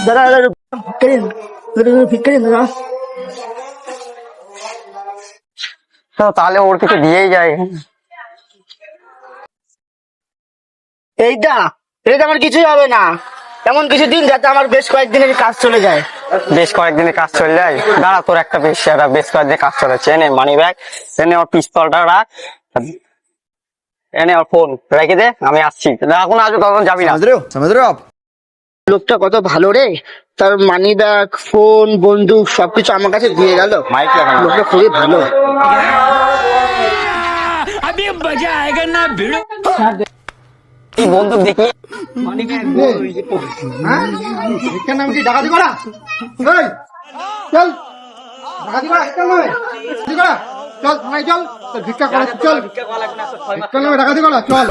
দাদা দাদা ভিক্ষা দিন দাদা। তো তাহলে ওর কিছু দিয়েই যায়। এইটা এটা আমার কিছুই হবে না, এমন কিছু দিন যাতে আমার বেশ কয়েকদিনের কাজ চলে যায়। বেশ কয়েকদিনের কাজ চলে যায়? দাঁড়া, তোর একটা বেশ কয়েকদিনের কাজ চলেছে। এনে মানি ব্যাগ, এনে ওর পিস্তলটা রাখ, এনে ওর ফোন রেখে দে, আমি আসছি। যখন আসবে তখন যাবি না। समझ रहे हो आप? লোকটা কত ভালো রে, তার মানি ব্যাগ, ফোন, বন্দুক সবকিছু আমার কাছে দিয়ে গেল। মাইক লাগানো। লোকটা খুবই ভালো। এই বন্দুক দেখি। ভিক্ষার নাম কি ডাকাতি করা? এই, চল ডাকাতি করা ভিক্ষার নামে, ডাকাতি করা, চল থানায় চল, চল ভিক্ষা করা, চল ভিক্ষার নামে ডাকাতি করা, চল।